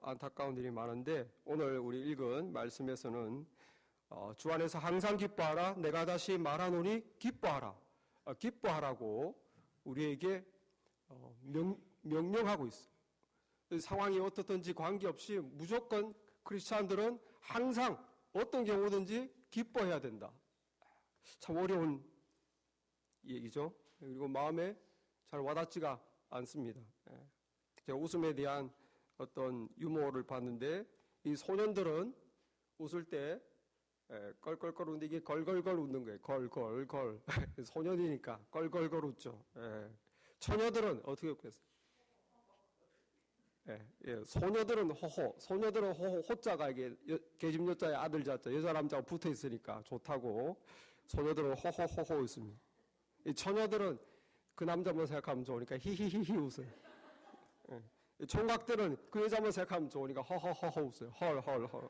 안타까운 일이 많은데 오늘 우리 읽은 말씀에서는 주 안에서 항상 기뻐하라. 내가 다시 말하노니 기뻐하라. 기뻐하라고 우리에게 명령하고 있어요. 상황이 어떻든지 관계없이 무조건 크리스찬들은 항상 어떤 경우든지 기뻐해야 된다. 참 어려운 얘기죠. 그리고 마음에 잘 와닿지가 않습니다. 제가 웃음에 대한 어떤 유머를 봤는데 이 소년들은 웃을 때 껄껄껄 웃는데 이게 걸걸걸 웃는 거예요. 걸걸걸. 소년이니까 걸걸걸 웃죠. 처녀들은 어떻게 웃겠어요? 소녀들은 호호. 소녀들은 호호. 호자가 이게 계집 여자의 아들 자자 여자 남자가 붙어 있으니까 좋다고 소녀들은 호호호호 웃습니다. 이 처녀들은 그 남자만 생각하면 좋으니까 히히히히 웃어요. 총각들은 그 여자만 생각하면 좋으니까 허허허허 웃어요. 헐헐헐.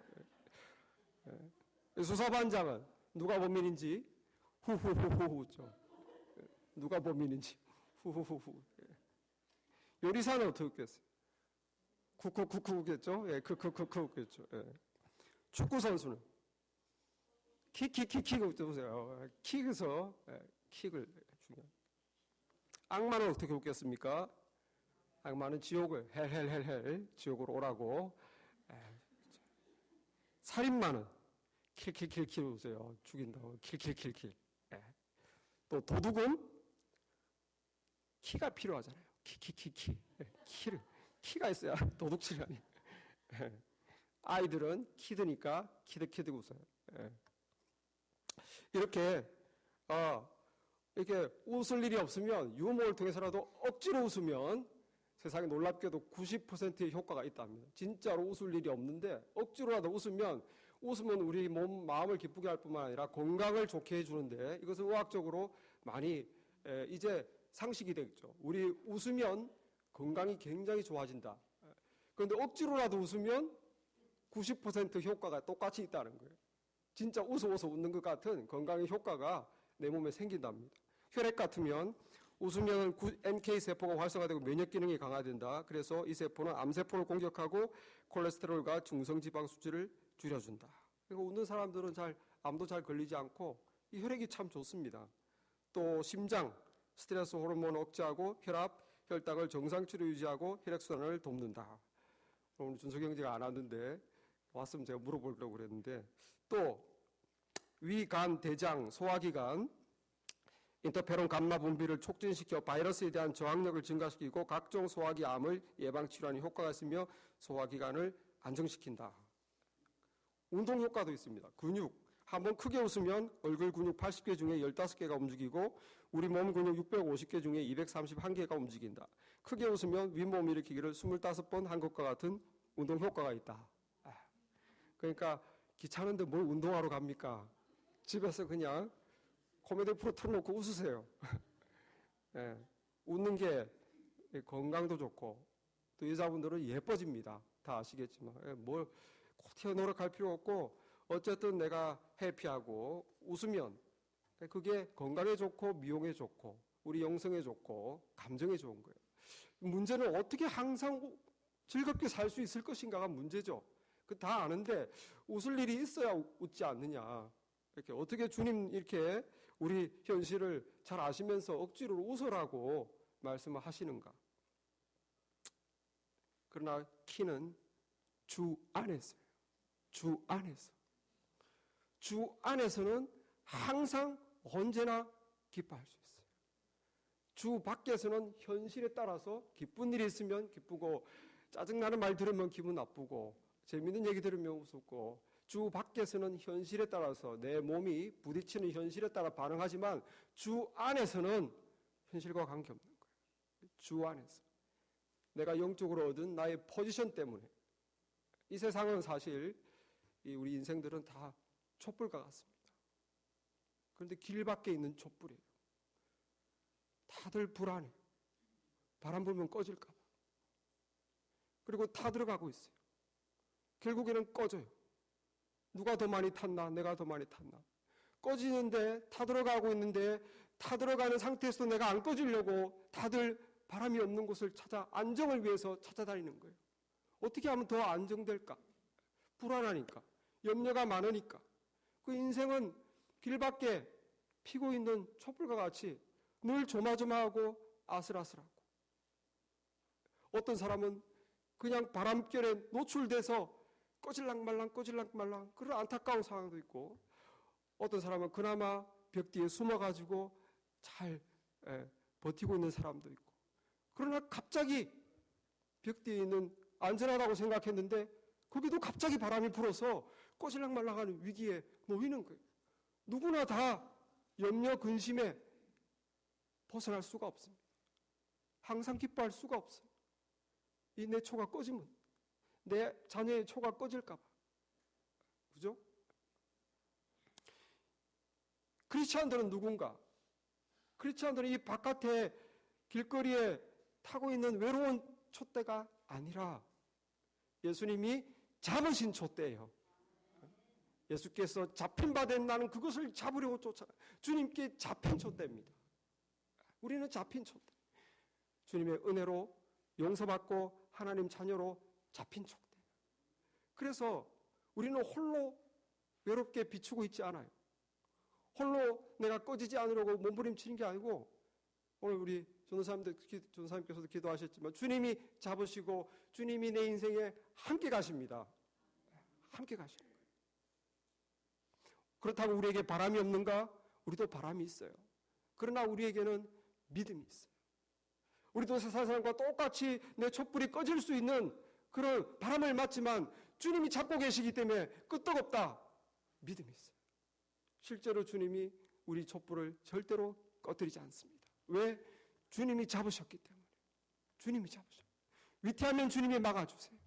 수사반장은 누가 범인인지 후후후후 웃죠. 누가 범인인지 후후후후. 요리사는 어떻게 웃겠어요? 쿠쿠쿠쿠 웃겠죠? 크크크크 웃겠죠. 축구 선수는 킥킥킥킥 웃으세요. 킥에서 킥을 중요한. 악마는 어떻게 웃겠습니까? 악마는 지옥을 헬헬헬헬 지옥으로 오라고. 살인마는 킬킬킬킬 웃어요. 죽인다고 킬킬킬킬. 또 도둑은 키가 필요하잖아요. 키키키키. 키가 있어야 도둑질이 아니에요. 아이들은 키드니까 키득키득 웃어요. 이렇게 웃을 일이 없으면 유머를 통해서라도 억지로 웃으면 세상에 놀랍게도 90%의 효과가 있답니다. 진짜로 웃을 일이 없는데 억지로라도 웃으면 우리 몸, 마음을 기쁘게 할 뿐만 아니라 건강을 좋게 해주는데 이것은 의학적으로 많이 이제 상식이 되겠죠. 우리 웃으면 건강이 굉장히 좋아진다. 그런데 억지로라도 웃으면 90% 효과가 똑같이 있다는 거예요. 진짜 웃어서 웃는 것 같은 건강의 효과가 내 몸에 생긴답니다. 혈액 같으면 웃으면 NK세포가 활성화되고 면역 기능이 강화된다. 그래서 이 세포는 암세포를 공격하고 콜레스테롤과 중성지방 수치를 줄여준다. 그리고 웃는 사람들은 암도 잘 걸리지 않고 이 혈액이 참 좋습니다. 또 심장, 스트레스 호르몬을 억제하고 혈압, 혈당을 정상치로 유지하고 혈액순환을 돕는다. 오늘 준석이 형제가 안 왔는데 왔으면 제가 물어보려고 그랬는데 또 위, 간, 대장, 소화기관 인터페론 감마 분비를 촉진시켜 바이러스에 대한 저항력을 증가시키고 각종 소화기 암을 예방 치료하는 효과가 있으며 소화기관을 안정시킨다. 운동 효과도 있습니다. 근육. 한번 크게 웃으면 얼굴 근육 80개 중에 15개가 움직이고 우리 몸 근육 650개 중에 231개가 움직인다. 크게 웃으면 윗몸 일으키기를 25번 한 것과 같은 운동 효과가 있다. 그러니까 귀찮은데 뭘 운동하러 갑니까? 집에서 그냥 코미디 프로 틀어놓고 웃으세요. 웃는 게 건강도 좋고 또 여자분들은 예뻐집니다. 다 아시겠지만 뭘 꼭 노력할 필요 없고 어쨌든 내가 해피하고 웃으면 그게 건강에 좋고 미용에 좋고 우리 영성에 좋고 감정에 좋은 거예요. 문제는 어떻게 항상 즐겁게 살 수 있을 것인가가 문제죠. 그 다 아는데 웃을 일이 있어야 웃지 않느냐. 이렇게 어떻게 주님 이렇게 우리 현실을 잘 아시면서 억지로 웃으라고 말씀을 하시는가. 그러나 키는 주 안에서요. 주 안에서. 주 안에서는 항상 언제나 기뻐할 수 있어요. 주 밖에서는 현실에 따라서 기쁜 일이 있으면 기쁘고 짜증나는 말 들으면 기분 나쁘고 재밌는 얘기 들으면 웃고 주 밖에서는 현실에 따라서 내 몸이 부딪히는 현실에 따라 반응하지만 주 안에서는 현실과 관계없는 거예요. 주 안에서. 내가 영적으로 얻은 나의 포지션 때문에 이 세상은 사실 우리 인생들은 다 촛불과 같습니다. 그런데 길 밖에 있는 촛불이에요. 다들 불안해. 바람 불면 꺼질까 봐. 그리고 타 들어가고 있어요. 결국에는 꺼져요. 누가 더 많이 탔나? 내가 더 많이 탔나? 꺼지는데 타 들어가고 있는데 타 들어가는 상태에서 내가 안 꺼지려고 다들 바람이 없는 곳을 찾아 안정을 위해서 찾아다니는 거예요. 어떻게 하면 더 안정될까? 불안하니까, 염려가 많으니까. 그 인생은 길밖에 피고 있는 촛불과 같이 늘 조마조마하고 아슬아슬하고, 어떤 사람은 그냥 바람결에 노출돼서 꺼질랑말랑 그런 안타까운 상황도 있고, 어떤 사람은 그나마 벽 뒤에 숨어가지고 잘 버티고 있는 사람도 있고, 그러나 갑자기 벽 뒤에 있는 안전하다고 생각했는데 거기도 갑자기 바람이 불어서 꺼질랑말랑하는 위기에 놓이는 거예요. 누구나 다 염려, 근심에 벗어날 수가 없습니다. 항상 기뻐할 수가 없어요. 이 내 초가 꺼지면, 내 자녀의 초가 꺼질까 봐. 그죠? 크리스찬들은 누군가? 크리스찬들은 이 바깥에 길거리에 타고 있는 외로운 촛대가 아니라 예수님이 잡으신 촛대예요. 예수께서 잡힌 바 된 나는 그것을 잡으려고 쫓아, 주님께 잡힌 촛대입니다. 우리는 잡힌 촛대. 주님의 은혜로 용서받고 하나님 자녀로 잡힌 촛대. 그래서 우리는 홀로 외롭게 비추고 있지 않아요. 홀로 내가 꺼지지 않으려고 몸부림치는 게 아니고, 오늘 우리 전도사님께서도 기도하셨지만 주님이 잡으시고 주님이 내 인생에 함께 가십니다. 함께 가시는 거예요. 그렇다고 우리에게 바람이 없는가? 우리도 바람이 있어요. 그러나 우리에게는 믿음이 있어요. 우리도 세상 사람과 똑같이 내 촛불이 꺼질 수 있는 그런 바람을 맞지만 주님이 잡고 계시기 때문에 끄떡없다. 믿음이 있어요. 실제로 주님이 우리 촛불을 절대로 꺼뜨리지 않습니다. 왜? 주님이 잡으셨기 때문에. 주님이 잡으셨어요. 위태하면 주님이 막아주세요.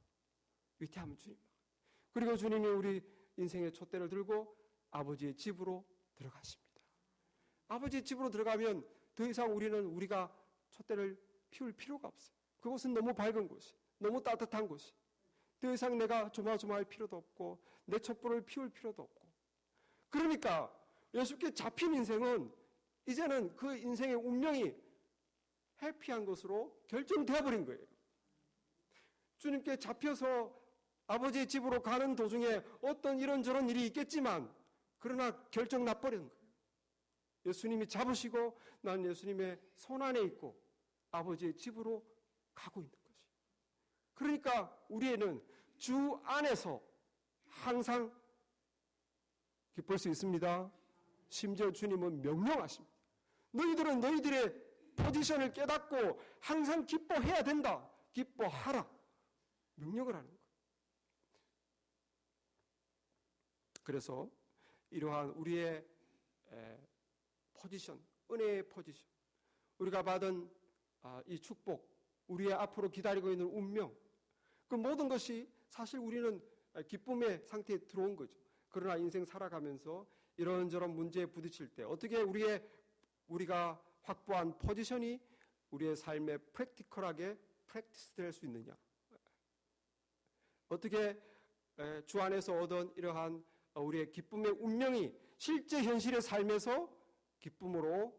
위태하면 주님이 막아주세요. 그리고 주님이 우리 인생의 촛대를 들고 아버지의 집으로 들어가십니다. 아버지의 집으로 들어가면 더 이상 우리가 촛대를 피울 필요가 없어요. 그곳은 너무 밝은 곳이, 너무 따뜻한 곳이, 더 이상 내가 조마조마할 필요도 없고 내 촛불을 피울 필요도 없고. 그러니까 예수께 잡힌 인생은 이제는 그 인생의 운명이 해피한 것으로 결정되어 버린 거예요. 주님께 잡혀서 아버지의 집으로 가는 도중에 어떤 이런저런 일이 있겠지만 그러나 결정 나버린 거예요. 예수님이 잡으시고 난 예수님의 손 안에 있고 아버지의 집으로 가고 있는 것이. 그러니까 우리에는 주 안에서 항상 기쁠 수 있습니다. 심지어 주님은 명령하십니다. 너희들은 너희들의 포지션을 깨닫고 항상 기뻐해야 된다. 기뻐하라. 명령을 하는 거예요. 그래서 이러한 우리의 포지션, 은혜의 포지션, 우리가 받은 이 축복, 우리의 앞으로 기다리고 있는 운명, 그 모든 것이 사실 우리는 기쁨의 상태에 들어온 거죠. 그러나 인생 살아가면서 이런저런 문제에 부딪힐 때 어떻게 우리가 확보한 포지션이 우리의 삶에 프랙티컬하게 프랙티스 될 수 있느냐, 어떻게 주 안에서 얻은 이러한 우리의 기쁨의 운명이 실제 현실의 삶에서 기쁨으로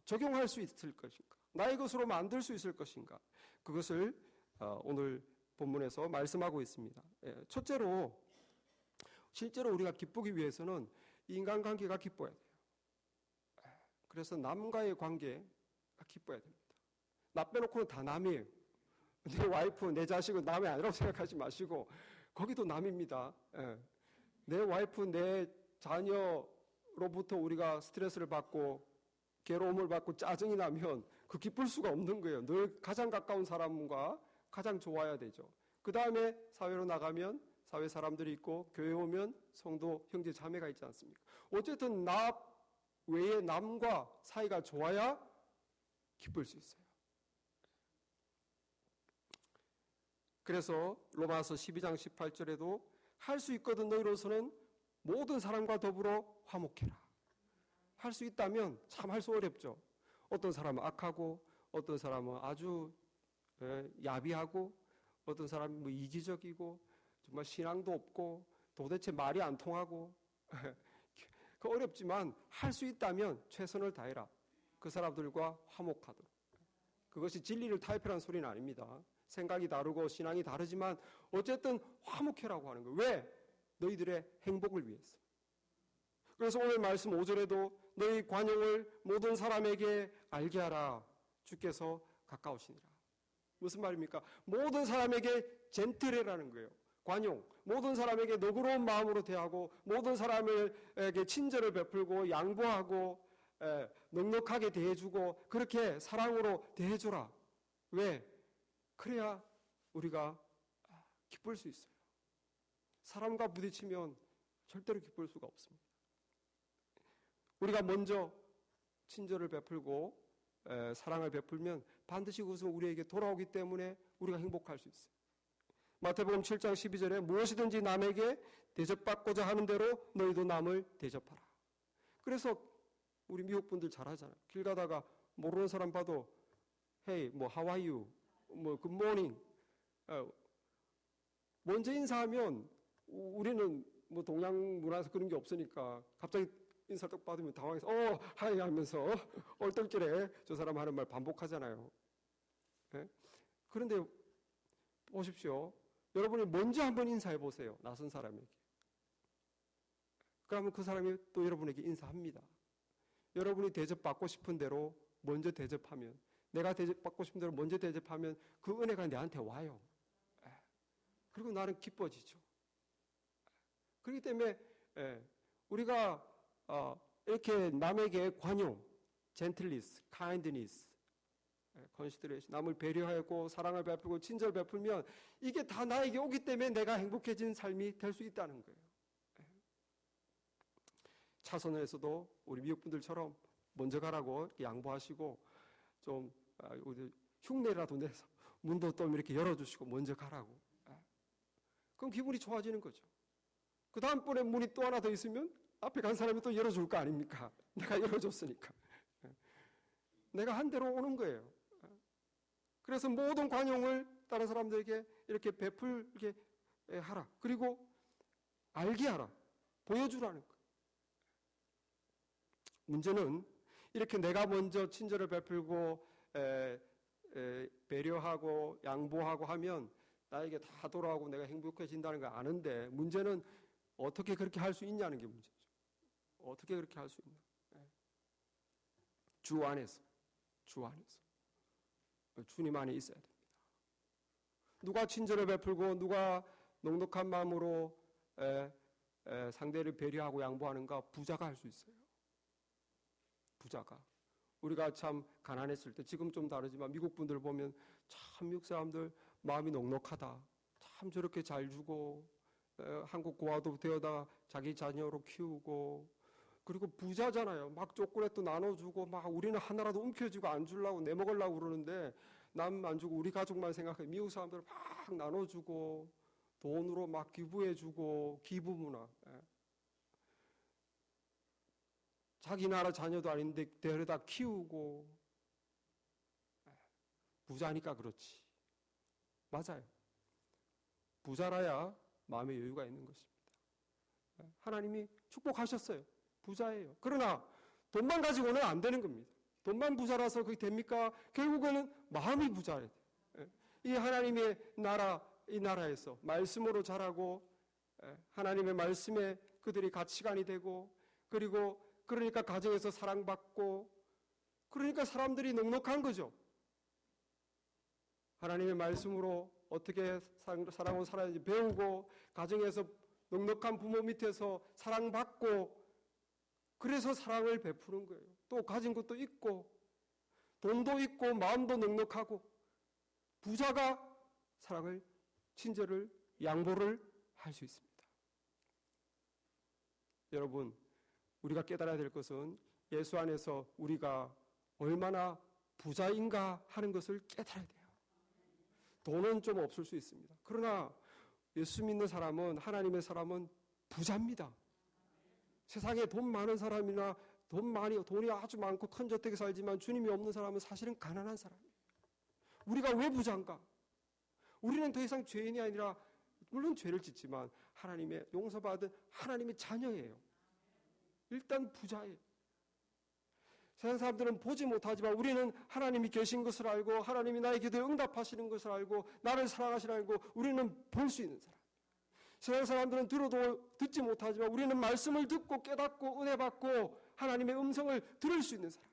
적용할 수 있을 것인가, 나의 것으로 만들 수 있을 것인가, 그것을 오늘 본문에서 말씀하고 있습니다. 첫째로 실제로 우리가 기쁘기 위해서는 인간관계가 기뻐야 돼요. 그래서 남과의 관계가 기뻐야 됩니다. 나 빼놓고는 다 남이에요. 내 와이프, 내 자식은 남이 아니라고 생각하지 마시고 거기도 남입니다. 내 와이프, 내 자녀로부터 우리가 스트레스를 받고 괴로움을 받고 짜증이 나면 그 기쁠 수가 없는 거예요. 늘 가장 가까운 사람과 가장 좋아야 되죠. 그 다음에 사회로 나가면 사회 사람들이 있고 교회 오면 성도 형제 자매가 있지 않습니까? 어쨌든 나 외에 남과 사이가 좋아야 기쁠 수 있어요. 그래서 로마서 12장 18절에도 할 수 있거든 너희로서는 모든 사람과 더불어 화목해라. 할 수 있다면 참 할 수 어렵죠. 어떤 사람은 악하고 어떤 사람은 아주 야비하고 어떤 사람은 뭐 이기적이고 정말 신앙도 없고 도대체 말이 안 통하고 그 어렵지만 할 수 있다면 최선을 다해라. 그 사람들과 화목하도록. 그것이 진리를 타협하라는 소리는 아닙니다. 생각이 다르고 신앙이 다르지만 어쨌든 화목해라고 하는 거예요. 왜? 너희들의 행복을 위해서. 그래서 오늘 말씀 5절에도 너희 관용을 모든 사람에게 알게 하라. 주께서 가까우시니라. 무슨 말입니까? 모든 사람에게 젠틀해라는 거예요. 관용. 모든 사람에게 너그러운 마음으로 대하고 모든 사람에게 친절을 베풀고 양보하고 넉넉하게 대해주고 그렇게 사랑으로 대해줘라. 왜? 그래야 우리가 기쁠 수 있어요. 사람과 부딪히면 절대로 기쁠 수가 없습니다. 우리가 먼저 친절을 베풀고 사랑을 베풀면 반드시 그것은 우리에게 돌아오기 때문에 우리가 행복할 수 있어요. 마태복음 7장 12절에 무엇이든지 남에게 대접받고자 하는 대로 너희도 남을 대접하라. 그래서 우리 미국 분들 잘하잖아요. 길 가다가 모르는 사람 봐도 Hey, 뭐 How are you? 뭐 Good morning. 먼저 인사하면 우리는 뭐 동양 문화에서 그런 게 없으니까 갑자기 인사를 딱 받으면 당황해서 하이 하면서 얼떨결에 저 사람 하는 말 반복하잖아요. 네? 그런데 보십시오. 여러분이 먼저 한번 인사해 보세요. 낯선 사람에게. 그러면 그 사람이 또 여러분에게 인사합니다. 여러분이 대접받고 싶은 대로 먼저 대접하면, 내가 대접받고 싶은 대로 먼저 대접하면 그 은혜가 내한테 와요. 그리고 나는 기뻐지죠. 그렇기 때문에 우리가 이렇게 남에게 관용, 젠틀리스, 카인드니스, 컨시더레이션, 남을 배려하고 사랑을 베풀고 친절 베풀면 이게 다 나에게 오기 때문에 내가 행복해진 삶이 될 수 있다는 거예요. 차선에서도 우리 미국 분들처럼 먼저 가라고 양보하시고 좀 흉내라도 내서 문도 또 이렇게 열어주시고 먼저 가라고. 그럼 기분이 좋아지는 거죠. 그 다음번에 문이 또 하나 더 있으면 앞에 간 사람이 또 열어줄 거 아닙니까? 내가 열어줬으니까. 내가 한 대로 오는 거예요. 그래서 모든 관용을 다른 사람들에게 이렇게 베풀게 하라. 그리고 알게 하라. 보여주라는 거예요. 문제는 이렇게 내가 먼저 친절을 베풀고 배려하고 양보하고 하면 나에게 다 돌아오고 내가 행복해진다는 걸 아는데 문제는 어떻게 그렇게 할 수 있냐는 게 문제죠. 어떻게 그렇게 할 수 있나? 주 안에서 주님 안에 있어야 됩니다. 누가 친절을 베풀고 누가 넉넉한 마음으로 상대를 배려하고 양보하는가? 부자가 할 수 있어요. 부자가. 우리가 참 가난했을 때 지금 좀 다르지만 미국 분들 보면 참 미국 사람들 마음이 넉넉하다. 참 저렇게 잘 주고 한국 고아도 되어다 자기 자녀로 키우고 그리고 부자잖아요. 막 초콜릿도 나눠주고 막 우리는 하나라도 움켜쥐고 안 주려고 내먹으려고 그러는데 남 안 주고 우리 가족만 생각해. 미국 사람들 막 나눠주고 돈으로 막 기부해주고 기부 문화. 자기 나라 자녀도 아닌데 데려다 키우고 부자니까 그렇지. 맞아요. 부자라야 마음의 여유가 있는 것입니다. 하나님이 축복하셨어요. 부자예요. 그러나 돈만 가지고는 안 되는 겁니다. 돈만 부자라서 그게 됩니까? 결국에는 마음이 부자예요. 이 하나님의 나라, 이 나라에서 말씀으로 자라고 하나님의 말씀에 그들이 가치관이 되고 그리고 그러니까 가정에서 사랑받고 그러니까 사람들이 넉넉한 거죠. 하나님의 말씀으로 어떻게 사랑으로 살아야지 배우고 가정에서 넉넉한 부모 밑에서 사랑받고 그래서 사랑을 베푸는 거예요. 또 가진 것도 있고 돈도 있고 마음도 넉넉하고 부자가 사랑을 친절을 양보를 할 수 있습니다. 여러분 우리가 깨달아야 될 것은 예수 안에서 우리가 얼마나 부자인가 하는 것을 깨달아야 돼요. 돈은 좀 없을 수 있습니다. 그러나 예수 믿는 사람은 하나님의 사람은 부자입니다. 세상에 돈 많은 사람이나 돈이 아주 많고 큰 저택에 살지만 주님이 없는 사람은 사실은 가난한 사람이에요. 우리가 왜 부자인가? 우리는 더 이상 죄인이 아니라 물론 죄를 짓지만 하나님의 용서받은 하나님의 자녀예요. 일단 부자예요. 세상 사람들은 보지 못하지만 우리는 하나님이 계신 것을 알고 하나님이 나의 기도에 응답하시는 것을 알고 나를 사랑하시는 알고 우리는 볼 수 있는 사람. 세상 사람들은 들어도 듣지 못하지만 우리는 말씀을 듣고 깨닫고 은혜 받고 하나님의 음성을 들을 수 있는 사람.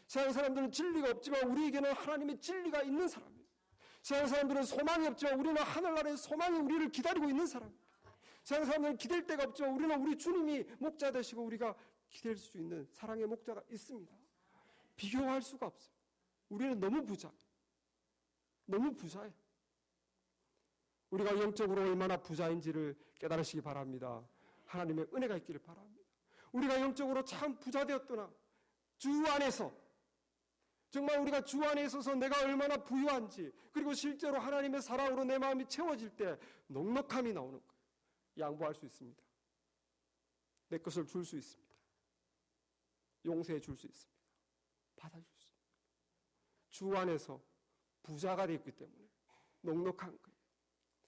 세상 사람들은 진리가 없지만 우리에게는 하나님의 진리가 있는 사람이에요. 세상 사람들은 소망이 없지만 우리는 하늘나라의 소망이 우리를 기다리고 있는 사람. 세상 사람들은 기댈 데가 없지만 우리는 우리 주님이 목자 되시고 우리가 기댈 수 있는 사랑의 목자가 있습니다. 비교할 수가 없어요. 우리는 너무 부자예요. 너무 부자예요. 우리가 영적으로 얼마나 부자인지를 깨달으시기 바랍니다. 하나님의 은혜가 있기를 바랍니다. 우리가 영적으로 참 부자 되었더나 주 안에서 정말 우리가 주 안에 있어서 내가 얼마나 부유한지 그리고 실제로 하나님의 사랑으로 내 마음이 채워질 때 넉넉함이 나오는 거예요. 양보할 수 있습니다. 내 것을 줄 수 있습니다. 용서해 줄 수 있습니다. 받아줄 수 있습니다. 주 안에서 부자가 되어 있기 때문에 넉넉한 거예요.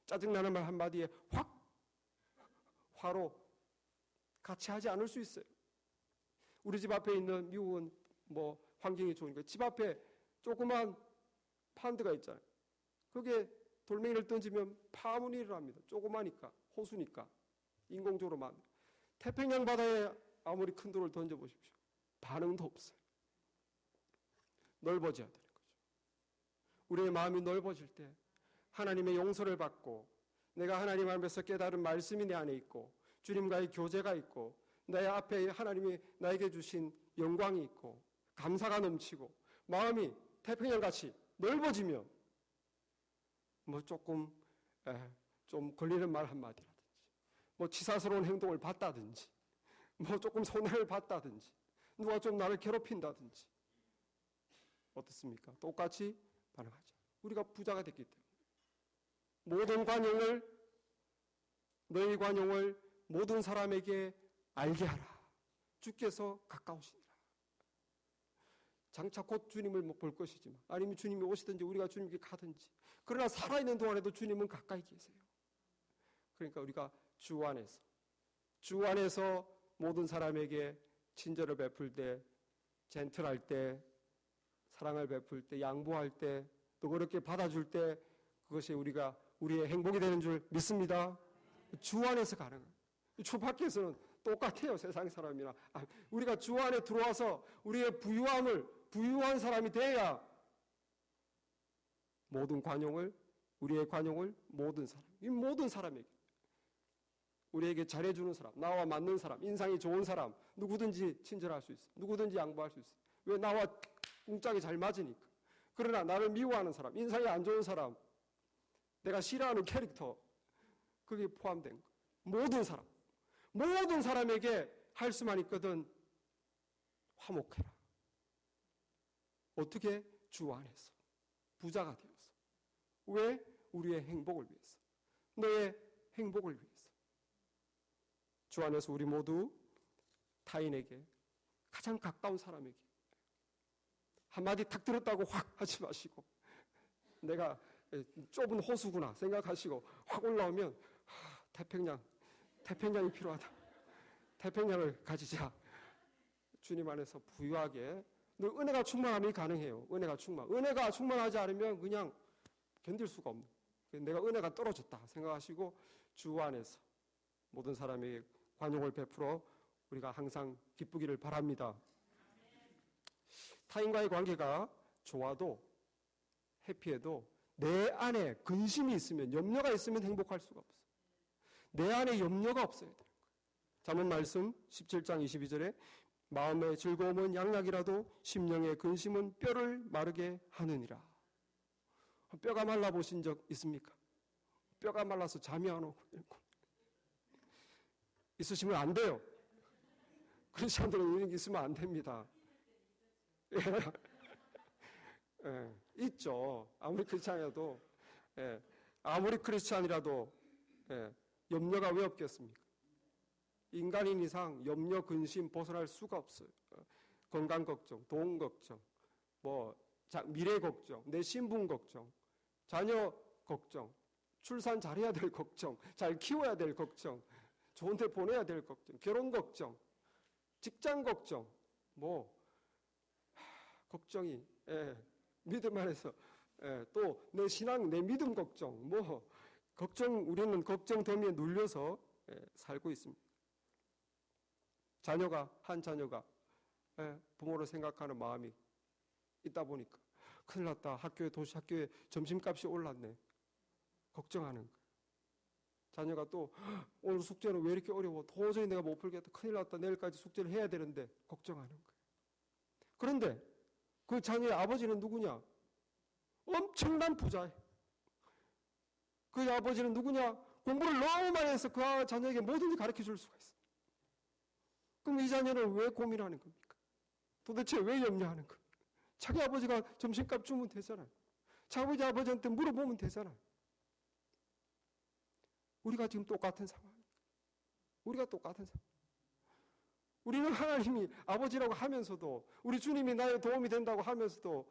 짜증나는 말 한마디에 화로 같이 하지 않을 수 있어요. 우리 집 앞에 있는 미국은 뭐 환경이 좋으니까 집 앞에 조그만 펀드가 있잖아요. 거기에 돌멩이를 던지면 파문이 일어납니다. 조그마니까 호수니까 인공적으로 만든. 태평양 바다에 아무리 큰 돌을 던져보십시오. 반응도 없어요. 넓어져야 되는 거죠. 우리의 마음이 넓어질 때 하나님의 용서를 받고 내가 하나님 앞에서 깨달은 말씀이 내 안에 있고 주님과의 교제가 있고 내 앞에 하나님이 나에게 주신 영광이 있고 감사가 넘치고 마음이 태평양같이 넓어지면 뭐 조금 좀 걸리는 말 한마디라든지 뭐 치사스러운 행동을 봤다든지 뭐 조금 손해를 봤다든지 누가 좀 나를 괴롭힌다든지 어떻습니까? 똑같이 반응하죠. 우리가 부자가 됐기 때문에 모든 관용을 너희 관용을 모든 사람에게 알게 하라. 주께서 가까우시니라. 장차 곧 주님을 볼 것이지만 아니면 주님이 오시든지 우리가 주님께 가든지 그러나 살아있는 동안에도 주님은 가까이 계세요. 그러니까 우리가 주 안에서 모든 사람에게 친절을 베풀 때 젠틀할 때 사랑을 베풀 때 양보할 때 또 그렇게 받아줄 때 그것이 우리의 행복이 되는 줄 믿습니다. 주 안에서 가능한. 주 밖에서는 똑같아요. 세상 사람이나. 우리가 주 안에 들어와서 우리의 부유한 사람이 돼야 모든 관용을 우리의 관용을 모든 사람에게 우리에게 잘해주는 사람, 나와 맞는 사람, 인상이 좋은 사람 누구든지 친절할 수 있어요. 누구든지 양보할 수 있어요. 왜? 나와 꿍짝이 잘 맞으니까. 그러나 나를 미워하는 사람, 인상이 안 좋은 사람, 내가 싫어하는 캐릭터 그게 포함된 거예요. 모든 사람에게 할 수만 있거든 화목해라. 어떻게? 주 안에서 부자가 되어서. 왜? 우리의 행복을 위해서. 너의 행복을 위해서. 주 안에서 우리 모두 타인에게 가장 가까운 사람에게 한마디 탁 들었다고 확 하지 마시고 내가 좁은 호수구나 생각하시고 확 올라오면 태평양이 필요하다. 태평양을 가지자. 주님 안에서 부유하게 은혜가 충만함이 가능해요. 은혜가 충만하지 않으면 그냥 견딜 수가 없는. 내가 은혜가 떨어졌다 생각하시고 주 안에서 모든 사람에게 관용을 베풀어 우리가 항상 기쁘기를 바랍니다. 타인과의 관계가 좋아도 해피해도 내 안에 근심이 있으면 염려가 있으면 행복할 수가 없어요. 내 안에 염려가 없어야 돼요. 잠언 말씀 17장 22절에 마음의 즐거움은 양약이라도 심령의 근심은 뼈를 마르게 하느니라. 뼈가 말라 보신 적 있습니까? 뼈가 말라서 잠이 안 오고 있으시면 안 돼요. 크리스찬들은 이런 게 있으면 안 됩니다. 있죠. 아무리 크리스찬이라도 염려가 왜 없겠습니까? 인간인 이상 염려, 근심 벗어날 수가 없어요. 건강 걱정, 돈 걱정, 미래 걱정, 내 신분 걱정, 자녀 걱정, 출산 잘해야 될 걱정, 잘 키워야 될 걱정, 좋은 데 보내야 될 걱정, 결혼 걱정, 직장 걱정, 걱정이, 믿음 안에서, 또 내 신앙, 내 믿음 걱정, 우리는 걱정 더미에 눌려서 살고 있습니다. 한 자녀가 부모를 생각하는 마음이 있다 보니까 큰일 났다. 학교에 점심값이 올랐네. 걱정하는 거예요. 자녀가 또 오늘 숙제는 왜 이렇게 어려워? 도저히 내가 못 풀겠다. 큰일 났다. 내일까지 숙제를 해야 되는데 걱정하는 거예요. 그런데 그 자녀의 아버지는 누구냐? 엄청난 부자예요. 그 아버지는 누구냐? 공부를 너무 많이 해서 그 자녀에게 뭐든지 가르쳐 줄 수가 있어요. 그럼 이 자녀는 왜 고민하는 겁니까? 도대체 왜 염려하는 겁니까? 자기 아버지가 점심값 주면 되잖아요. 자기 아버지한테 물어보면 되잖아요. 우리가 지금 똑같은 상황입니다. 우리가 똑같은 상황. 우리는 하나님이 아버지라고 하면서도, 우리 주님이 나의 도움이 된다고 하면서도,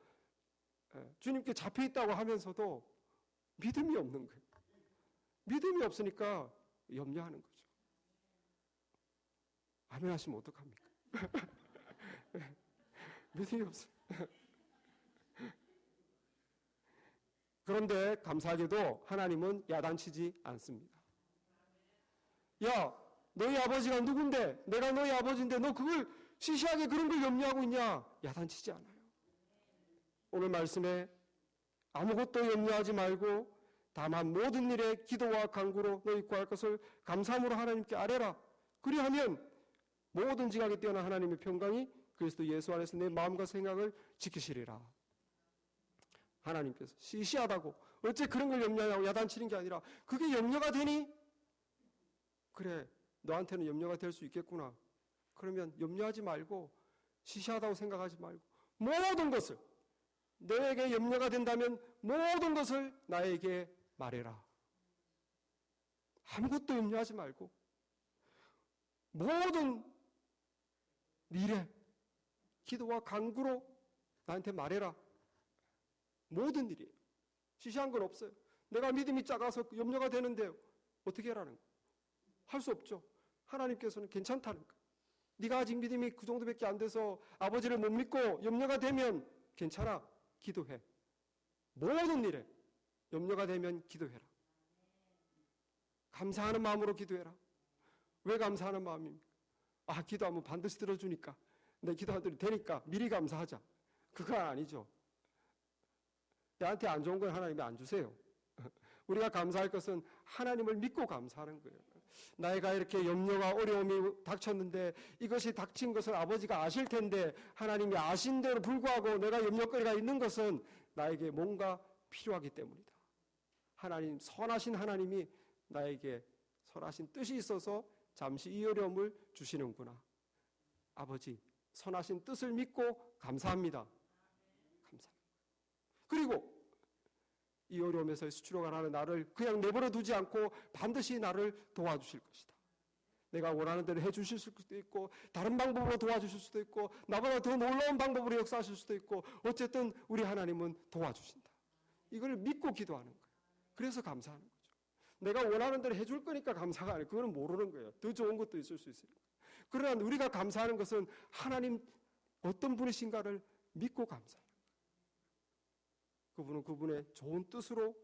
주님께 잡혀 있다고 하면서도 믿음이 없는 거예요. 믿음이 없으니까 염려하는 거죠. 아멘 하시면 어떡합니까? 믿음이 없어요. 그런데 감사하게도 하나님은 야단치지 않습니다. 야, 너희 아버지가 누군데? 내가 너희 아버지인데 너 그걸 시시하게 그런 걸 염려하고 있냐? 야단치지 않아요. 오늘 말씀에 아무것도 염려하지 말고 다만 모든 일에 기도와 간구로 너희 구할 것을 감사함으로 하나님께 아뢰라. 그리하면 모든 지각에 뛰어난 하나님의 평강이 그리스도 예수 안에서 내 마음과 생각을 지키시리라. 하나님께서 시시하다고 어째 그런 걸 염려하냐고 야단치는 게 아니라 그게 염려가 되니? 그래, 너한테는 염려가 될 수 있겠구나. 그러면 염려하지 말고 시시하다고 생각하지 말고 모든 것을 너에게 염려가 된다면 모든 것을 나에게 말해라. 아무것도 염려하지 말고 모든 미래 기도와 간구로 나한테 말해라. 모든 일이에요. 시시한 건 없어요. 내가 믿음이 작아서 염려가 되는데 어떻게 하라는 거예요? 할 수 없죠. 하나님께서는 괜찮다는 거예요. 네가 아직 믿음이 그 정도밖에 안 돼서 아버지를 못 믿고 염려가 되면 괜찮아. 기도해. 모든 일에 염려가 되면 기도해라. 감사하는 마음으로 기도해라. 왜 감사하는 마음입니까? 기도하면 반드시 들어주니까. 내 기도하더니 되니까 미리 감사하자. 그건 아니죠. 나한테 안 좋은 건 하나님이 안 주세요. 우리가 감사할 것은 하나님을 믿고 감사하는 거예요. 나이가 이렇게 염려와 어려움이 닥쳤는데 이것이 닥친 것을 아버지가 아실 텐데 하나님이 아신데도 불구하고 내가 염려거리가 있는 것은 나에게 뭔가 필요하기 때문이다. 하나님, 선하신 하나님이 나에게 선하신 뜻이 있어서 잠시 이 어려움을 주시는구나. 아버지, 선하신 뜻을 믿고 감사합니다. 감사합니다. 그리고 이 어려움에서 수치로 가는 나를 그냥 내버려 두지 않고 반드시 나를 도와주실 것이다. 내가 원하는 대로 해주실 수도 있고 다른 방법으로 도와주실 수도 있고 나보다 더 놀라운 방법으로 역사하실 수도 있고 어쨌든 우리 하나님은 도와주신다. 이걸 믿고 기도하는 거예요. 그래서 감사하는 거죠. 내가 원하는 대로 해줄 거니까 감사가 아니에요. 그거는 모르는 거예요. 더 좋은 것도 있을 수 있어요. 그러나 우리가 감사하는 것은 하나님 어떤 분이신가를 믿고 감사하는 거예요. 그분은 그분의 좋은 뜻으로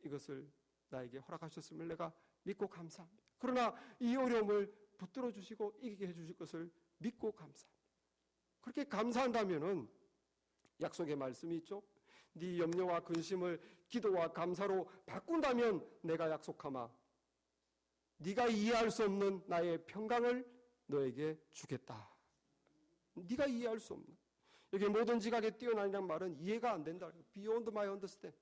이것을 나에게 허락하셨음을 내가 믿고 감사합니다. 그러나 이 어려움을 붙들어 주시고 이기게 해주실 것을 믿고 감사합니다. 그렇게 감사한다면은 약속의 말씀이 있죠. 네 염려와 근심을 기도와 감사로 바꾼다면 내가 약속하마 네가 이해할 수 없는 나의 평강을 너에게 주겠다. 네가 이해할 수 없는. 여기 모든 지각에 뛰어나니란 말은 이해가 안 된다. Beyond my understand.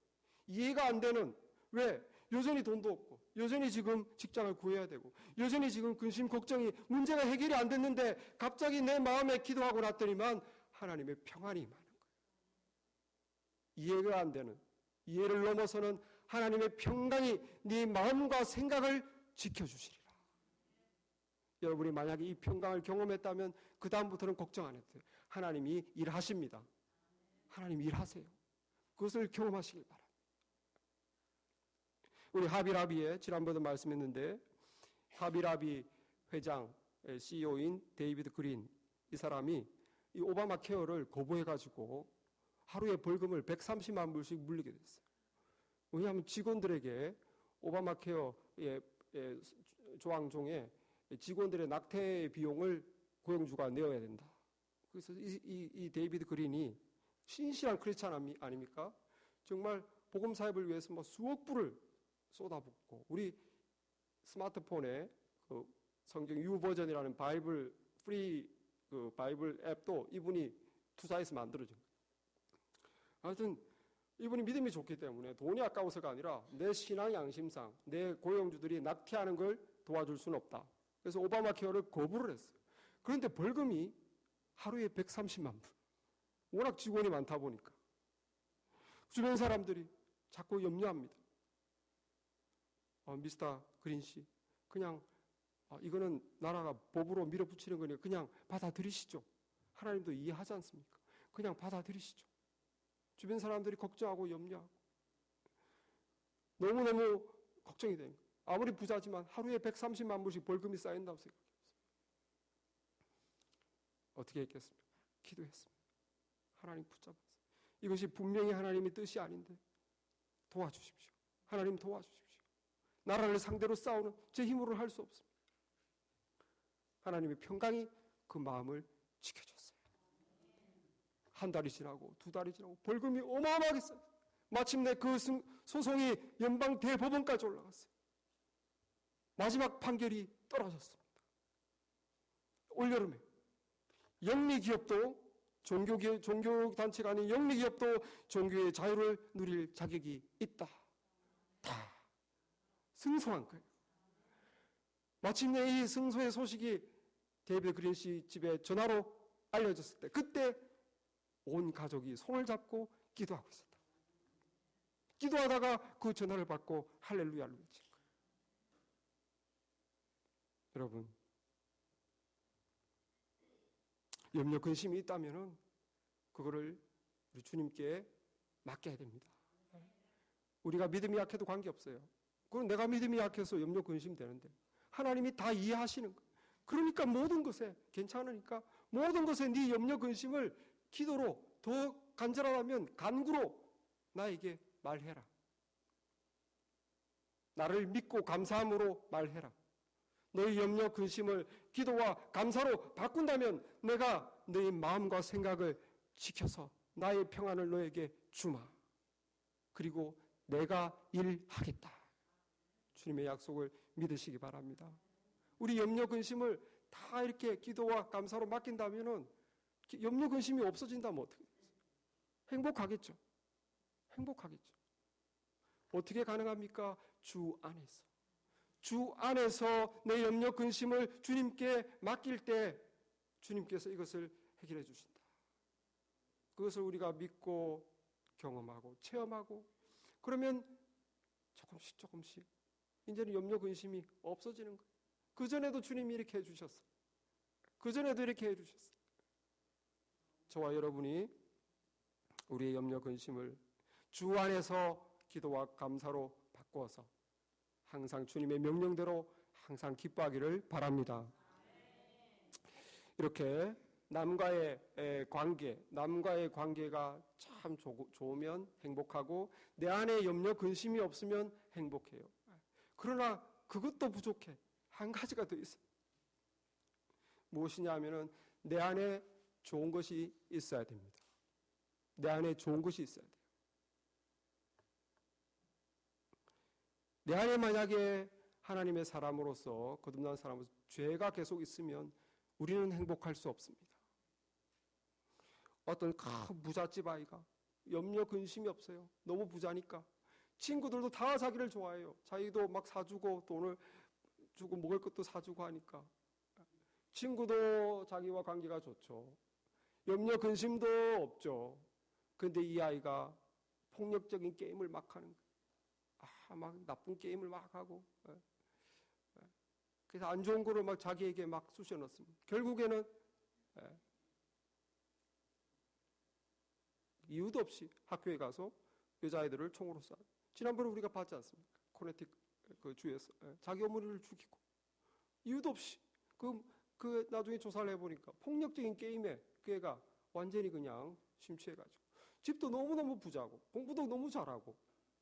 이해가 안 되는. 왜? 여전히 돈도 없고 여전히 지금 직장을 구해야 되고 여전히 지금 근심 걱정이 문제가 해결이 안 됐는데 갑자기 내 마음에 기도하고 났더니만 하나님의 평안이 임하는 거예요. 이해가 안 되는, 이해를 넘어서는 하나님의 평강이 네 마음과 생각을 지켜주시리라. 여러분이 만약에 이 평강을 경험했다면 그 다음부터는 걱정 안 해도 돼요. 하나님이 일하십니다. 하나님이 일하세요. 그것을 경험하시길 바랍니다. 우리 하비라비에 지난번에도 말씀했는데 하비라비 회장 CEO인 데이비드 그린 이 사람이 이 오바마 케어를 거부해가지고 하루에 벌금을 130만 불씩 물리게 됐어요. 왜냐하면 직원들에게 오바마 케어의 조항 중에 직원들의 낙태 비용을 고용주가 내어야 된다. 그래서 이 데이비드 그린이 신실한 크리스찬 아닙니까? 정말 복음 사역을 위해서 뭐 수억 불을 쏟아붓고 우리 스마트폰에 그 성경 U 버전이라는 바이블 프리 그 바이블 앱도 이분이 투자해서 만들어진 거예요. 하여튼 이분이 믿음이 좋기 때문에 돈이 아까워서가 아니라 내 신앙 양심상 내 고용주들이 낙태하는 걸 도와줄 수는 없다. 그래서 오바마 케어를 거부를 했어요. 그런데 벌금이 하루에 130만 불. 워낙 직원이 많다 보니까 주변 사람들이 자꾸 염려합니다. 미스터 그린 씨, 그냥 이거는 나라가 법으로 밀어붙이는 거니까 그냥 받아들이시죠. 하나님도 이해하지 않습니까? 그냥 받아들이시죠. 주변 사람들이 걱정하고 염려하고 너무너무 걱정이 되는 거예요. 아무리 부자지만 하루에 130만 불씩 벌금이 쌓인다고 생각해요. 어떻게 했겠습니까? 기도했습니다. 하나님 붙잡았어요. 이것이 분명히 하나님의 뜻이 아닌데 도와주십시오. 하나님 도와주십시오. 나라를 상대로 싸우는 제 힘으로는 할 수 없습니다. 하나님의 평강이 그 마음을 지켜줬어요. 한 달이 지나고 두 달이 지나고 벌금이 어마어마하게 쌓였어요. 마침내 그 소송이 연방 대법원까지 올라갔어요. 마지막 판결이 떨어졌습니다. 올여름에 영리기업도 종교단체가 아닌 영리기업도 종교의 자유를 누릴 자격이 있다. 다 승소한 거예요. 마침내 이 승소의 소식이 데이비드 그린 씨 집에 전화로 알려졌을 때 그때 온 가족이 손을 잡고 기도하고 있었다. 기도하다가 그 전화를 받고 할렐루야를 외친 거예요. 여러분, 염려 근심이 있다면은 그거를 우리 주님께 맡겨야 됩니다. 우리가 믿음이 약해도 관계없어요. 그건 내가 믿음이 약해서 염려 근심 되는데 하나님이 다 이해하시는 거예요. 그러니까 모든 것에 괜찮으니까 모든 것에 네 염려 근심을 기도로 더 간절하다면 간구로 나에게 말해라. 나를 믿고 감사함으로 말해라. 너의 염려 근심을 기도와 감사로 바꾼다면 내가 너의 마음과 생각을 지켜서 나의 평안을 너에게 주마. 그리고 내가 일하겠다. 주님의 약속을 믿으시기 바랍니다. 우리 염려 근심을 다 이렇게 기도와 감사로 맡긴다면은 염려 근심이 없어진다면 어떻게 되겠어요? 행복하겠죠. 행복하겠죠. 어떻게 가능합니까? 주 안에서. 주 안에서 내 염려 근심을 주님께 맡길 때 주님께서 이것을 해결해 주신다. 그것을 우리가 믿고 경험하고 체험하고 그러면 조금씩 이제는 염려 근심이 없어지는 거예요. 그전에도 주님이 이렇게 해주셨어요. 그전에도 이렇게 해주셨어요. 저와 여러분이 우리의 염려 근심을 주 안에서 기도와 감사로 바꾸어서 항상 주님의 명령대로 항상 기뻐하기를 바랍니다. 이렇게 남과의 관계가 참 좋으면 행복하고 내 안에 염려 근심이 없으면 행복해요. 그러나 그것도 부족해. 한 가지가 더 있어요. 무엇이냐 하면은 내 안에 좋은 것이 있어야 됩니다. 내 안에 좋은 것이 있어야 돼요. 내 안에 만약에 하나님의 사람으로서 거듭난 사람으로서 죄가 계속 있으면 우리는 행복할 수 없습니다. 어떤 큰 부잣집 아이가 염려 근심이 없어요. 너무 부자니까. 친구들도 다 자기를 좋아해요. 자기도 막 사주고 돈을 주고 먹을 것도 사주고 하니까. 친구도 자기와 관계가 좋죠. 염려 근심도 없죠. 그런데 이 아이가 폭력적인 게임을 막 하는 거예요. 막 나쁜 게임을 막 하고. 그래서 안 좋은 거를 막 자기에게 막 쑤셔 넣습니다. 결국에는 이유도 없이 학교에 가서 여자아이들을 총으로 쏴요. 지난번에 우리가 봤지 않습니까? 코네틱 그 주에서 자기 어머니를 죽이고 이유도 없이 그 나중에 조사를 해보니까 폭력적인 게임에 교회가 완전히 그냥 심취해가지고 집도 너무너무 부자고 공부도 너무 잘하고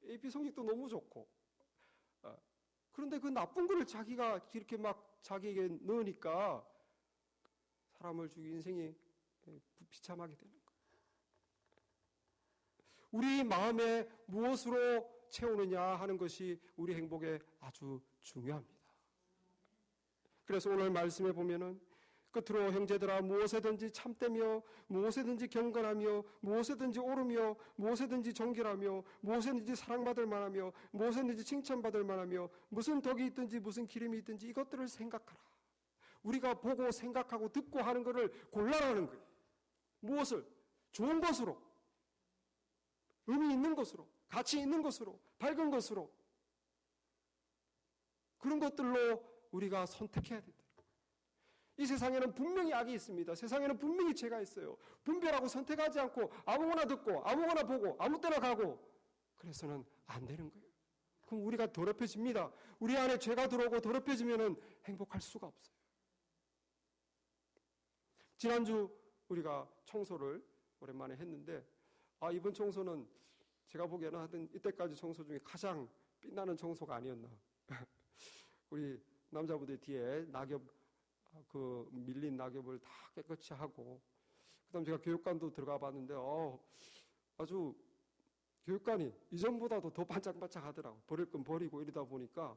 AP 성적도 너무 좋고 그런데 그 나쁜 거를 자기가 이렇게 막 자기에게 넣으니까 사람을 죽인 인생이 비참하게 되는 거예요. 우리 마음에 무엇으로 채우느냐 하는 것이 우리 행복에 아주 중요합니다. 그래서 오늘 말씀에 보면은 끝으로 형제들아 무엇에든지 참되며 무엇에든지 경건하며 무엇에든지 옳으며 무엇에든지 정결하며 무엇에든지 사랑받을 만하며 무엇에든지 칭찬받을 만하며 무슨 덕이 있든지 무슨 기름이 있든지 이것들을 생각하라. 우리가 보고 생각하고 듣고 하는 것을 골라라는 거예요. 무엇을? 좋은 것으로, 의미 있는 것으로, 가치 있는 것으로, 밝은 것으로 그런 것들로 우리가 선택해야 된다. 이 세상에는 분명히 악이 있습니다. 세상에는 분명히 죄가 있어요. 분별하고 선택하지 않고 아무거나 듣고 아무거나 보고 아무 때나 가고 그래서는 안 되는 거예요. 그럼 우리가 더럽혀집니다. 우리 안에 죄가 들어오고 더럽혀지면 행복할 수가 없어요. 지난주 우리가 청소를 오랜만에 했는데 이번 청소는 제가 보기에는 하여튼 이때까지 청소 중에 가장 빛나는 청소가 아니었나. 우리 남자분들 뒤에 낙엽 그 밀린 낙엽을 다 깨끗이 하고 그다음 제가 교육관도 들어가 봤는데 아주 교육관이 이전보다도 더 반짝반짝 하더라고. 버릴 건 버리고 이러다 보니까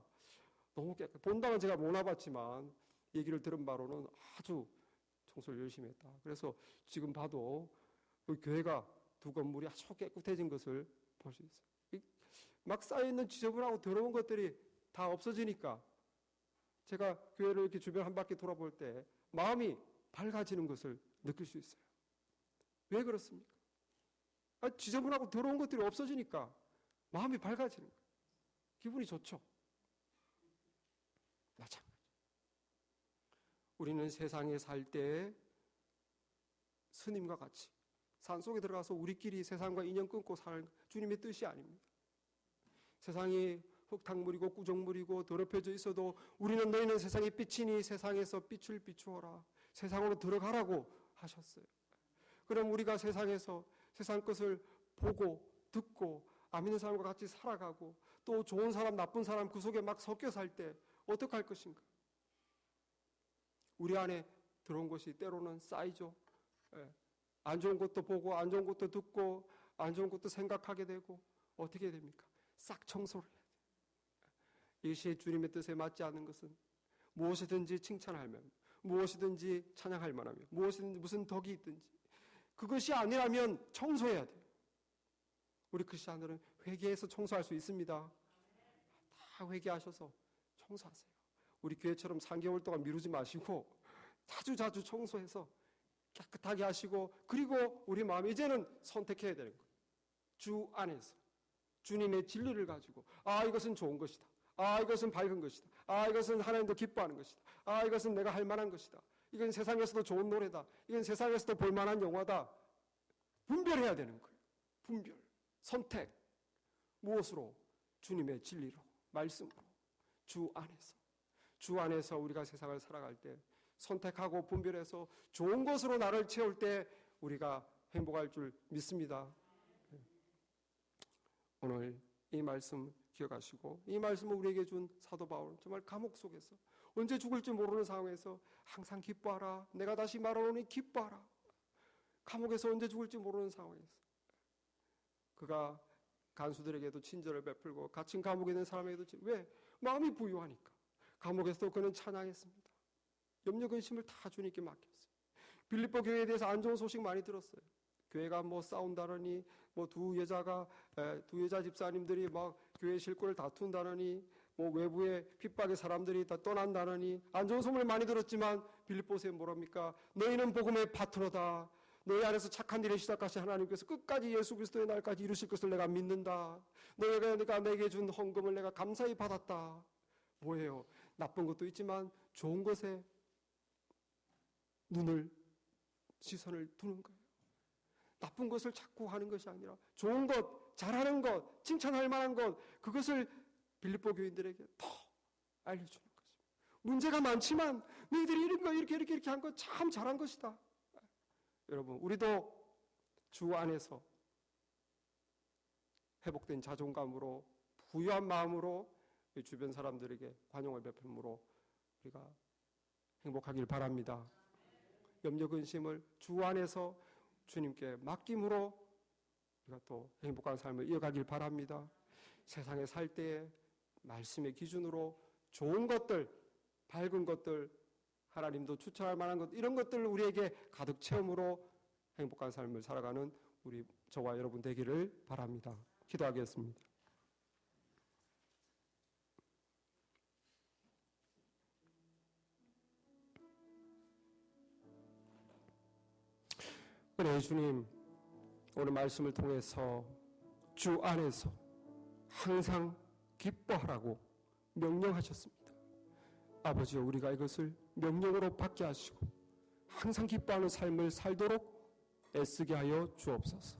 너무 깨끗. 본당은 제가 못 와봤지만 얘기를 들은 바로는 아주 청소를 열심히 했다. 그래서 지금 봐도 그 교회가 두 건물이 아주 깨끗해진 것을 볼 수 있어요. 막 쌓여있는 지저분하고 더러운 것들이 다 없어지니까 제가 교회를 이렇게 주변 한 바퀴 돌아볼 때 마음이 밝아지는 것을 느낄 수 있어요. 왜 그렇습니까? 지저분하고 더러운 것들이 없어지니까 마음이 밝아지는 거예요. 기분이 좋죠. 마찬가지. 우리는 세상에 살 때 스님과 같이 산속에 들어가서 우리끼리 세상과 인연 끊고 사는 주님의 뜻이 아닙니다. 세상이 흙탕물이고 꾸정물이고 더럽혀져 있어도 우리는 너희는 세상의 빛이니 세상에서 빛을 비추어라. 세상으로 들어가라고 하셨어요. 그럼 우리가 세상에서 세상 것을 보고 듣고 안 믿는 사람과 같이 살아가고 또 좋은 사람 나쁜 사람 그 속에 막 섞여 살 때 어떻게 할 것인가? 우리 안에 들어온 것이 때로는 쌓이죠. 안 좋은 것도 보고 안 좋은 것도 듣고 안 좋은 것도 생각하게 되고 어떻게 됩니까? 싹 청소를 해야 돼요. 이것이 주님의 뜻에 맞지 않는 것은 무엇이든지 칭찬할 만하며 무엇이든지 찬양할 만하며 무엇이든지 무슨 덕이 있든지 그것이 아니라면 청소해야 돼요. 우리 크리스찬들은 회개해서 청소할 수 있습니다. 다 회개하셔서 청소하세요. 우리 교회처럼 3개월 동안 미루지 마시고 자주 청소해서 깨끗하게 하시고 그리고 우리 마음에 이제는 선택해야 되는 거예요. 주 안에서 주님의 진리를 가지고 이것은 좋은 것이다. 이것은 밝은 것이다. 이것은 하나님도 기뻐하는 것이다. 이것은 내가 할 만한 것이다. 이건 세상에서도 좋은 노래다. 이건 세상에서도 볼 만한 영화다. 분별해야 되는 거예요. 분별, 선택. 무엇으로? 주님의 진리로, 말씀으로, 주 안에서 우리가 세상을 살아갈 때 선택하고 분별해서 좋은 것으로 나를 채울 때 우리가 행복할 줄 믿습니다. 오늘 이 말씀 기억하시고 이 말씀을 우리에게 준 사도 바울은 정말 감옥 속에서 언제 죽을지 모르는 상황에서 항상 기뻐하라. 내가 다시 말하노니 기뻐하라. 감옥에서 언제 죽을지 모르는 상황에서 그가 간수들에게도 친절을 베풀고 갇힌 감옥에 있는 사람에게도 왜? 마음이 부유하니까. 감옥에서도 그는 찬양했습니다. 염려 근심을 다 주님께 맡겼어요. 빌립보 교회에 대해서 안 좋은 소식 많이 들었어요. 교회가 싸운다느니 두 여자 집사님들이 막 교회 실권을 다툰다느니 외부의 핍박의 사람들이 다 떠난다느니 안 좋은 소문을 많이 들었지만 빌립보서에 뭐랍니까? 너희는 복음의 파트너다. 너희 안에서 착한 일을 시작하신 하나님께서 끝까지 예수 그리스도의 날까지 이루실 것을 내가 믿는다. 너희가 내게 준 헌금을 내가 감사히 받았다. 뭐예요? 나쁜 것도 있지만 좋은 것에 시선을 두는 거예요. 나쁜 것을 자꾸 하는 것이 아니라 좋은 것, 잘하는 것, 칭찬할 만한 것 그것을 빌립보 교인들에게 더 알려주는 것입니다. 문제가 많지만 너희들이 이런 거 이렇게 한 거 참 잘한 것이다. 여러분, 우리도 주 안에서 회복된 자존감으로 부유한 마음으로 주변 사람들에게 관용을 베풀므로 우리가 행복하길 바랍니다. 염려 근심을 주 안에서 주님께 맡김으로 우리가 또 행복한 삶을 이어가길 바랍니다. 세상에 살 때에 말씀의 기준으로 좋은 것들, 밝은 것들, 하나님도 추천할 만한 것, 이런 것들을 우리에게 가득 채움으로 행복한 삶을 살아가는 저와 여러분 되기를 바랍니다. 기도하겠습니다. 은혜의 주님, 오늘 말씀을 통해서 주 안에서 항상 기뻐하라고 명령하셨습니다. 아버지여, 우리가 이것을 명령으로 받게 하시고 항상 기뻐하는 삶을 살도록 애쓰게 하여 주옵소서.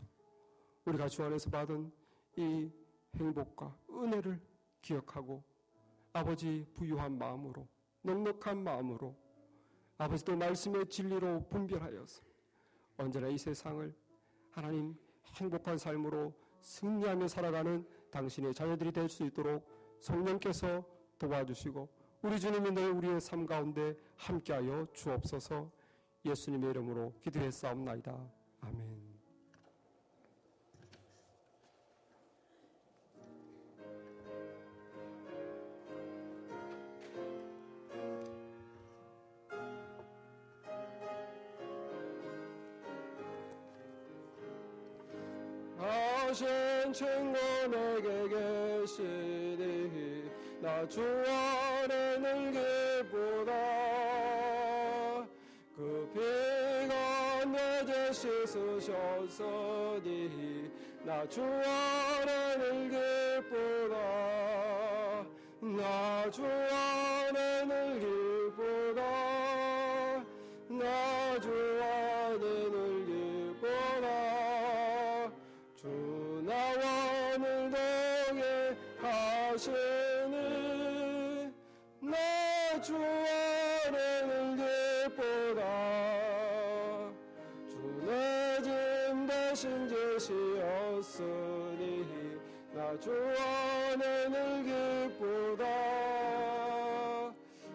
우리가 주 안에서 받은 이 행복과 은혜를 기억하고 아버지 부유한 마음으로, 넉넉한 마음으로 아버지도 말씀의 진리로 분별하여서 언제나 이 세상을 하나님 행복한 삶으로 승리하며 살아가는 당신의 자녀들이 될 수 있도록 성령께서 도와주시고 우리 주님이 늘 우리의 삶 가운데 함께하여 주옵소서. 예수님의 이름으로 기도했사옵나이다. 아멘. 하신 친구 내게 계시니 나 주 안에 늘 기쁘다. 그 피가 내 죄 씻으셨으니 나 주 안에 늘 기쁘다. 나 주 안에 늘 기쁘다. 나 주 안에 늘 기쁘다. 주 나와 늘 동행 하시니 나 주 안에 늘 기쁘다. 주 내 짐 대신 지시었으니 나 주 안에 늘 기쁘다.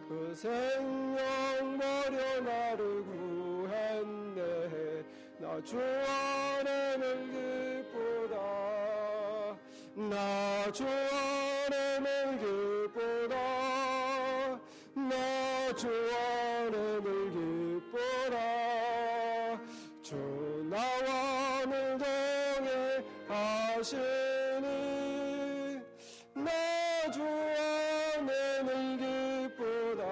그 생명 버려 나를 구했네. 나 주 안에 늘 기쁘다. 나 주 안에 늘 기쁘다. 나 주 안에 늘 기쁘다. 주 나와 늘 동행하시니 나 주 안에 늘 기쁘다.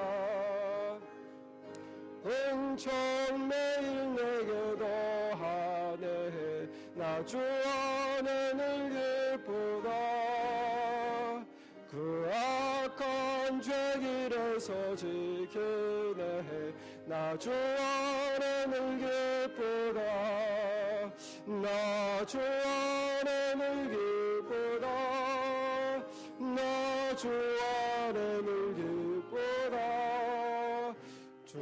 은총 매일 내게 더하네. 나 주 안에 늘 기쁘다. 그 악한 죄길에서 지키네. 나 주 안에 늘 기쁘다. 나 주 안에 늘 기쁘다. 나 주 안에 늘 기쁘다. 주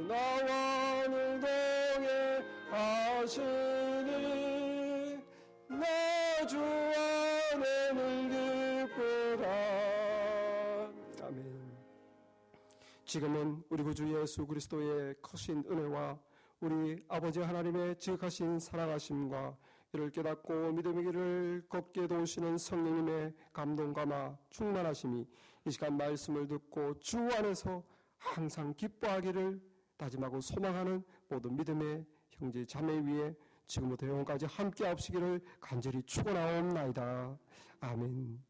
나와 늘 동행하시니 나 주 안에 늘 기쁘다. 아멘. 지금은 우리 구주 예수 그리스도의 크신 은혜와 우리 아버지 하나님의 지극하신 사랑하심과 이를 깨닫고 믿음의 길을 걷게 도우시는 성령님의 감동감화 충만하심이 이 시간 말씀을 듣고 주 안에서 항상 기뻐하기를 다짐하고 소망하는 모든 믿음의 형제 자매 위에 지금부터 영원까지 함께 하시기를 간절히 축원하옵나이다. 아멘.